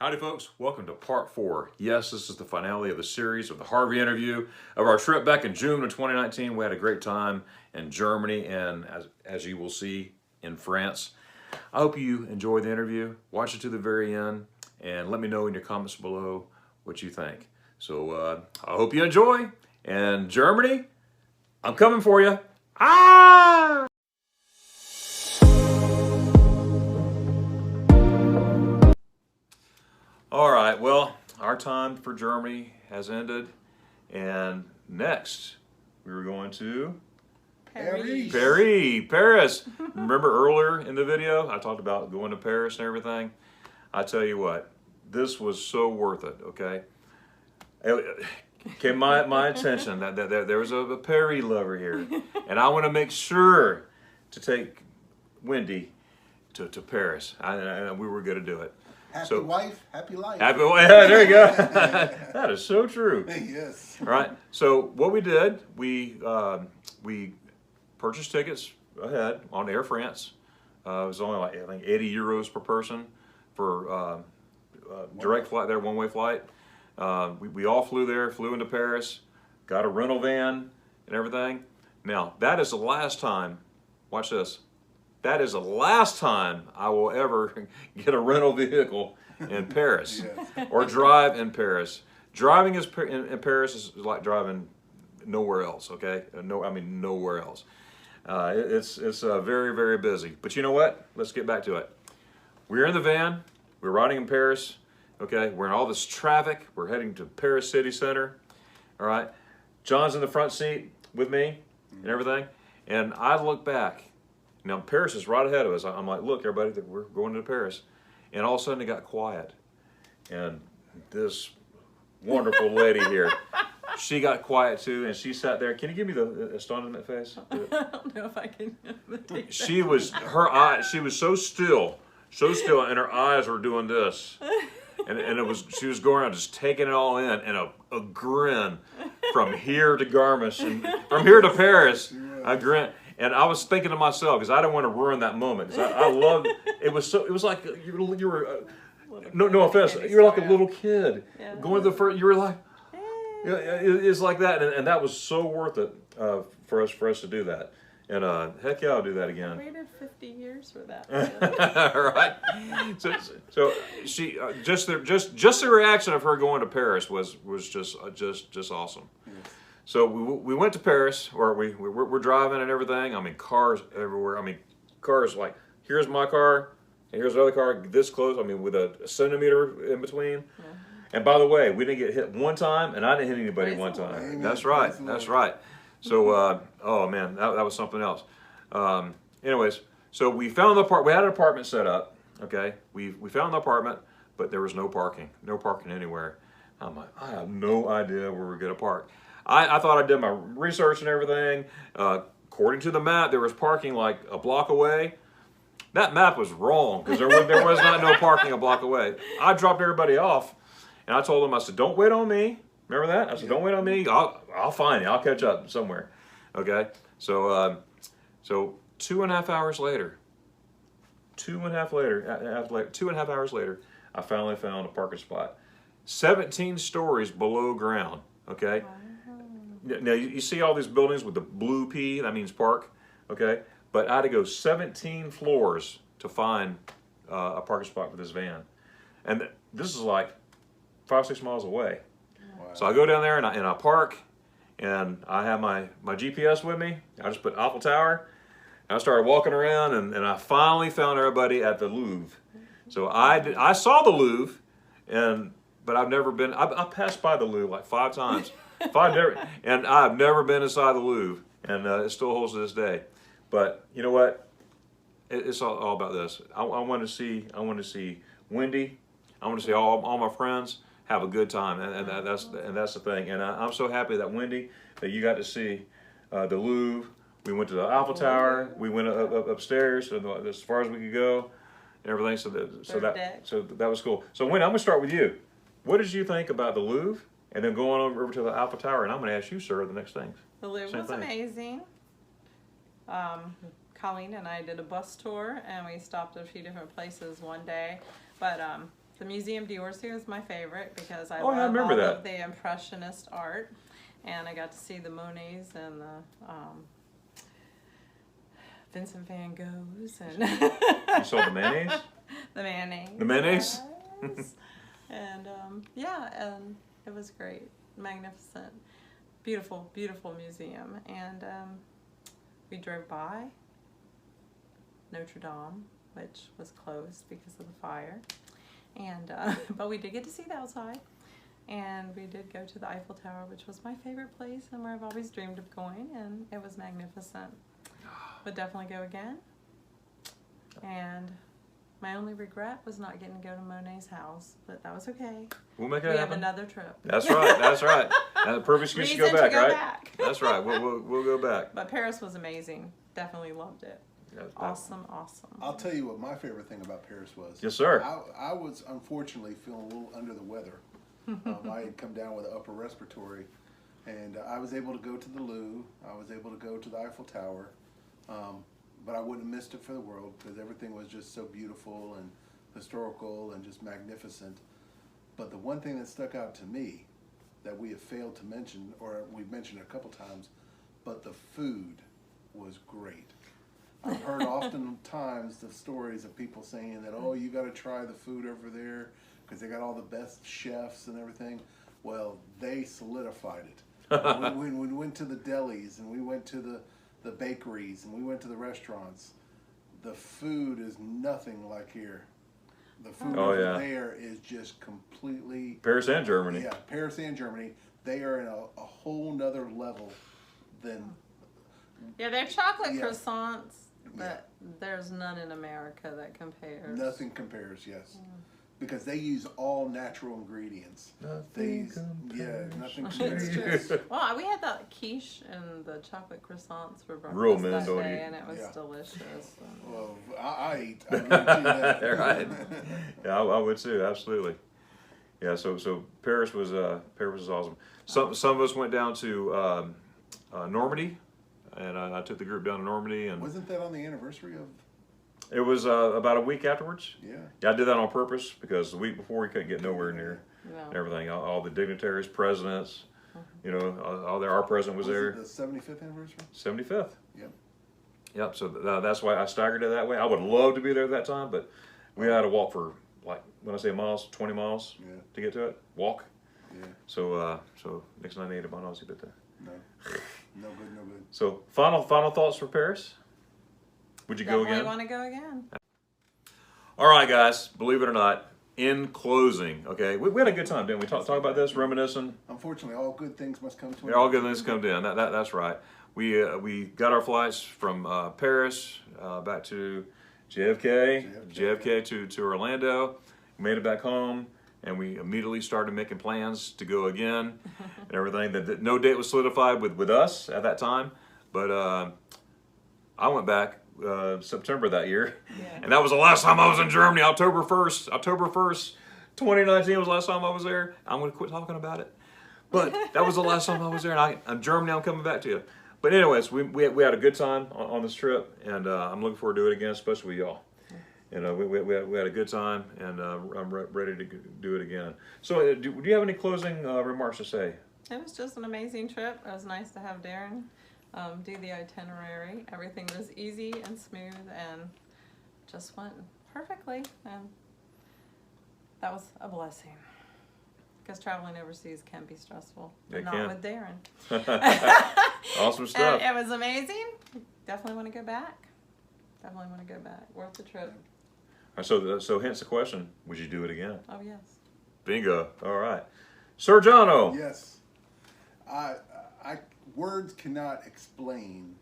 Howdy folks, welcome to part 4. Yes, this is the finale of the series of the Harvey interview of our trip back in June of 2019. We had a great time in Germany and as you will see in France. I hope you enjoyed the interview. Watch it to the very end and let me know in your comments below what you think. So I hope you enjoy, and Germany, I'm coming for you. Ah! All right, well, our time for Germany has ended, and next we were going to Paris. Remember earlier in the video I talked about going to Paris and everything? I tell you what, this was so worth it, okay? It came my attention that there was a Paris lover here, and I want to make sure to take Wendy to Paris. We were going to do it. Happy wife, happy life. Happy wife, yeah, there you go. That is so true. Yes. All right, so what we did, we purchased tickets ahead on Air France. It was only like, I think, 80 euros per person for direct flight there, one-way flight. We all flew into Paris, got a rental van and everything. Now, that is the last time, watch this, that is the last time I will ever get a rental vehicle in Paris or drive in Paris. Driving in Paris is like driving nowhere else, okay? I mean nowhere else. It's very, very busy. But you know what? Let's get back to it. We're in the van. We're riding in Paris, okay? We're in all this traffic. We're heading to Paris city center, all right? John's in the front seat with me and everything. And I look back. Now, Paris is right ahead of us. I'm like, look, everybody, we're going to Paris. And all of a sudden, it got quiet. And this wonderful lady here, she got quiet too, and she sat there. Can you give me the astonishment face? I don't know if I can. She was so still, and her eyes were doing this. And she was going around just taking it all in, and a grin from here to Garmisch, and from here to Paris, a grin. And I was thinking to myself, because I didn't want to ruin that moment, because I loved it. Was like you were no offense, you were like a little kid going to the first. You were like, it's like that, and that was so worth it for us to do that. And heck yeah, I'll do that again. I waited 50 years for that. Right. So she just the reaction of her going to Paris was just awesome. Yes. So we went to Paris, or we're driving and everything. I mean, cars everywhere. I mean, cars like, here's my car, and here's another car this close. I mean, with a centimeter in between. Yeah. And by the way, we didn't get hit one time, and I didn't hit anybody one time. Amen. That's right. That's right. So, oh man, that was something else. Anyways, so we found the we had an apartment set up. Okay, we found the apartment, but there was no parking anywhere. I'm like, I have no idea where we're gonna park. I thought I did my research and everything. According to the map, there was parking like a block away. That map was wrong, because there was not no parking a block away. I dropped everybody off, and I told them, I said, don't wait on me. Remember that? I said, don't wait on me. I'll find you. I'll catch up somewhere. Okay? So 2.5 hours later, 2.5 hours later, I finally found a parking spot. 17 stories below ground. Okay? Wow. Now, you see all these buildings with the blue P, that means park, okay? But I had to go 17 floors to find a parking spot for this van. And this is like 5-6 miles away. Wow. So I go down there and I park, and I have my GPS with me. I just put Eiffel Tower, and I started walking around, and I finally found everybody at the Louvre. So I saw the Louvre, but I've never been, I passed by the Louvre like 5 times. And I've never been inside the Louvre, and it still holds to this day. But you know what? It's all about this. I want to see Wendy. I want to see all my friends have a good time, and that's the thing. And I'm so happy that Wendy, that you got to see the Louvre. We went to the Eiffel Tower. We went upstairs as far as we could go, and everything. So that was cool. So Wendy, I'm gonna start with you. What did you think about the Louvre? And then going over to the Eiffel Tower, and I'm going to ask you, sir, the next things. The Louvre was amazing. Colleen and I did a bus tour, and we stopped at a few different places one day. But The Museum d'Orsay was my favorite because I Oh, yeah, I love remember all that. of the Impressionist art. And I got to see the Monets and the Vincent van Goghs. And You saw the mayonnaise? The mayonnaise. The mayonnaise? Yes. And yeah, and it was great. Magnificent. Beautiful, beautiful museum. And we drove by Notre Dame, which was closed because of the fire. And but we did get to see the outside. And we did go to the Eiffel Tower, which was my favorite place and where I've always dreamed of going, and it was magnificent. Would definitely go again. And my only regret was not getting to go to Monet's house, but that was okay. We'll make it We have happen. another trip. That's right. That's right. That's a perfect excuse to go Reason back, to go right? back. That's right. We'll go back. But Paris was amazing. Definitely loved it. Awesome, awesome. I'll tell you what my favorite thing about Paris was. Yes, sir. I was unfortunately feeling a little under the weather. I had come down with an upper respiratory, and I was able to go to the Louvre. I was able to go to the Eiffel Tower, but I wouldn't have missed it for the world because everything was just so beautiful and historical and just magnificent. But the one thing that stuck out to me that we have failed to mention, or we've mentioned a couple times, but the food was great. I've heard oftentimes the stories of people saying that, oh, you got to try the food over there because they got all the best chefs and everything. Well, they solidified it. when we went to the delis and we went to the bakeries and we went to the restaurants, the food is nothing like here. The food over there is just completely... Paris and Germany. Yeah, Paris and Germany. They are in a whole nother level than... Yeah, they're chocolate croissants, but there's none in America that compares. Nothing compares, yes. Because they use all natural ingredients. Nothing compares. Nothing compares. Well, we had that quiche and the chocolate croissants for breakfast Real men that don't day, eat. and it was delicious. Well, I eat. I guarantee that. Right. Yeah, I would too. Absolutely. Yeah. So Paris was awesome. Some of us went down to Normandy, and I took the group down to Normandy, and Wasn't that on the anniversary of? it was about a week afterwards. Yeah. Yeah, I did that on purpose because the week before we couldn't get nowhere near No. everything. All the dignitaries, presidents, you know, our president was there. It the 75th anniversary? 75th. Yep. Yep. So that's why I staggered it that way. I would love to be there at that time, but we had to walk for, like, when I say miles, 20 miles to get to it. Walk. Yeah. So next 98 miles to get there. No. No good. No good. So final thoughts for Paris. Would you go Definitely again? want to go again. All right, guys. Believe it or not, in closing, okay, we had a good time, didn't we? Talk about this, reminiscing. Unfortunately, all good things must come to an Yeah, all end. good things come down. That's right. We got our flights from Paris back to JFK to Orlando. We made it back home, and we immediately started making plans to go again and everything. That no date was solidified with us at that time, but I went back September that year, and that was the last time I was in Germany. October 1st, 2019 was the last time I was there. I'm going to quit talking about it. But that was the last time I was there, and I'm Germany. I'm coming back to you. But anyways, we had a good time on this trip, and I'm looking forward to do it again, especially with y'all. And we had a good time, and I'm ready to do it again. So, do you have any closing remarks to say? It was just an amazing trip. It was nice to have Darren do the itinerary. Everything was easy and smooth and just went perfectly. And that was a blessing. Because traveling overseas can be stressful. But It not can. with Darren. Awesome stuff. And it was amazing. Definitely want to go back. Definitely want to go back. Worth the trip. All right, so hence the question, would you do it again? Oh, yes. Bingo. All right. Sir Jono. Yes. Words cannot explain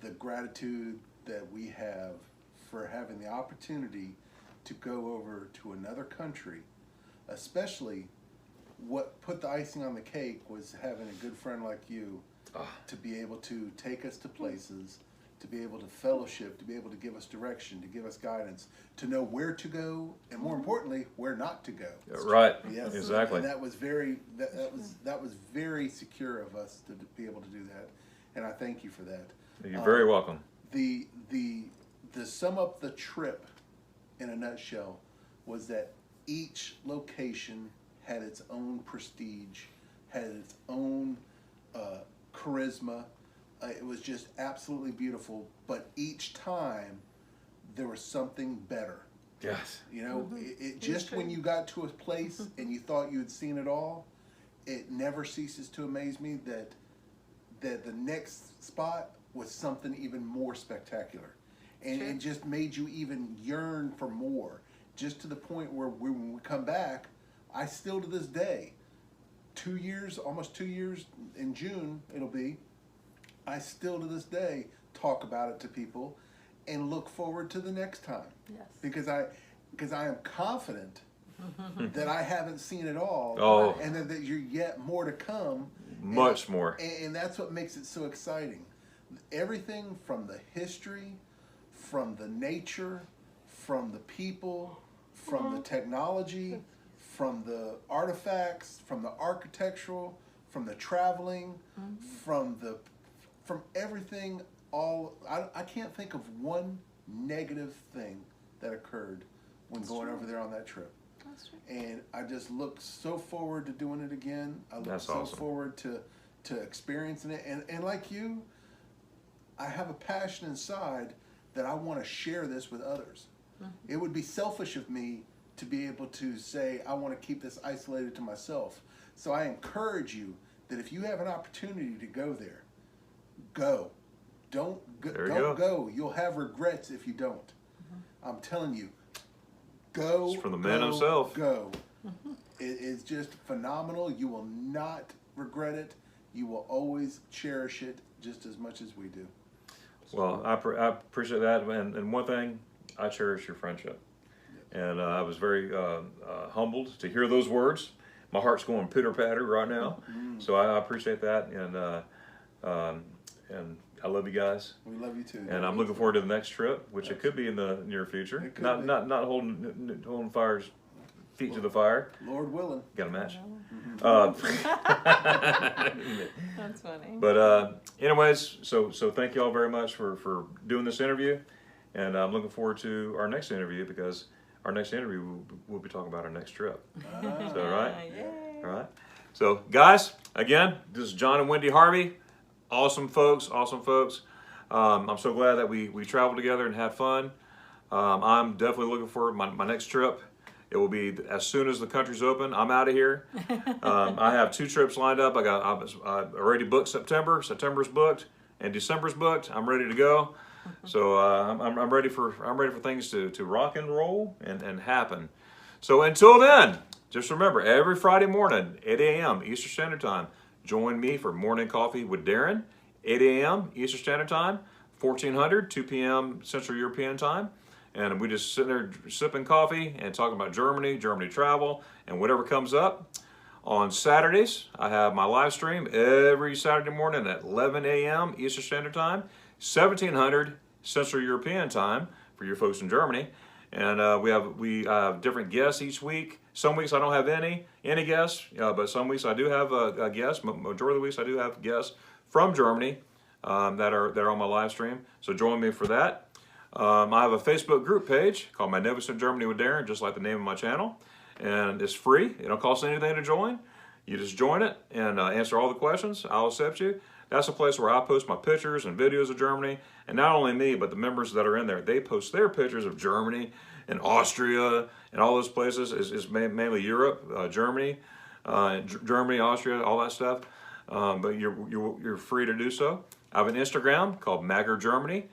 the gratitude that we have for having the opportunity to go over to another country, especially what put the icing on the cake was having a good friend like you to be able to take us to places, to be able to fellowship, to be able to give us direction, to give us guidance, to know where to go, and more importantly, where not to go. Right. Yes, Exactly. And that was very secure of us to be able to do that, and I thank you for that. You're very welcome. The sum up the trip in a nutshell was that each location had its own prestige, had its own charisma. It was just absolutely beautiful. But each time, there was something better. Yes. You know, it just when you got to a place and you thought you had seen it all, it never ceases to amaze me that the next spot was something even more spectacular. And it just made you even yearn for more, just to the point where when we come back, I still to this day, 2 years, almost 2 years in June it'll be, I still to this day talk about it to people and look forward to the next time. Yes. Because I am confident that I haven't seen it all, and that you're yet more to come. Much more. And that's what makes it so exciting. Everything from the history, from the nature, from the people, from the technology, from the artifacts, from the architectural, from the traveling, from everything. I can't think of one negative thing that occurred when going over there on that trip. That's true. And I just look so forward to doing it again. I look so forward to experiencing it. And like you, I have a passion inside that I want to share this with others. It would be selfish of me to be able to say, I want to keep this isolated to myself. So I encourage you that if you have an opportunity to go there, go. Don't go. You'll have regrets if you don't. I'm telling you, go. It's from the man himself. Go. It is just phenomenal. You will not regret it. You will always cherish it just as much as we do. Well, I appreciate that. And one thing, I cherish your friendship. And I was very humbled to hear those words. My heart's going pitter-patter right now. So I appreciate that. And I love you guys. We love you too. And I'm looking forward to the next trip, which it could be in the near future. Not holding fire's feet to the fire. Lord willing. Got a match. That's funny. But anyways, so thank you all very much for doing this interview, and I'm looking forward to our next interview, because our next interview we'll be talking about our next trip. So right, all right. So guys, again, this is John and Wendy Harvey. Awesome folks. I'm so glad that we traveled together and had fun. I'm definitely looking forward to my next trip. It will be as soon as the country's open. I'm out of here. I have 2 trips lined up. I already booked September. September's booked, and December's booked. I'm ready to go. So I'm ready for things to rock and roll and happen. So until then, just remember, every Friday morning, 8 a.m. Eastern Standard Time, join me for Morning Coffee with Darren, 8 a.m. Eastern Standard Time, 1400, 2 p.m. Central European Time. And we just sitting there sipping coffee and talking about Germany travel, and whatever comes up. On Saturdays, I have my live stream every Saturday morning at 11 a.m. Eastern Standard Time, 1700 Central European Time for your folks in Germany. And we have different guests each week. Some weeks I don't have any guests, but some weeks I do have a guest. Majority of the weeks I do have guests from Germany that are on my live stream. So join me for that. I have a Facebook group page called Magnificent Germany with Darren, just like the name of my channel. And it's free. It don't cost anything to join. You just join it and answer all the questions. I'll accept you. That's a place where I post my pictures and videos of Germany. And not only me, but the members that are in there, they post their pictures of Germany and Austria and all those places. It's mainly Europe, Germany, Austria, all that stuff. But you're free to do so. I have an Instagram called Magger Germany.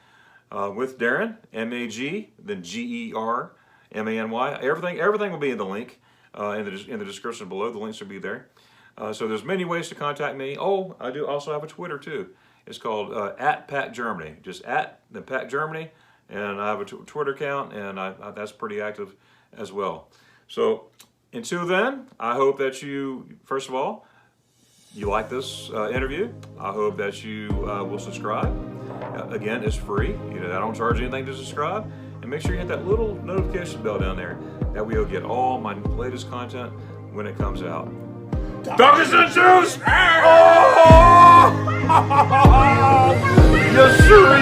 With Darren, M-A-G, then G-E-R-M-A-N-Y. Everything will be in the link in the description below. The links will be there. So there's many ways to contact me. Oh, I do also have a Twitter too. It's called @PackGermany. Just the @PackGermany, and I have a Twitter account, and that's pretty active as well. So until then, I hope that you, first of all, you like this interview. I hope that you will subscribe. Again, it's free. I don't charge anything to subscribe. And make sure you hit that little notification bell down there. That way you'll get all my latest content when it comes out. Donkers and Jews! Oh! Yes, sir,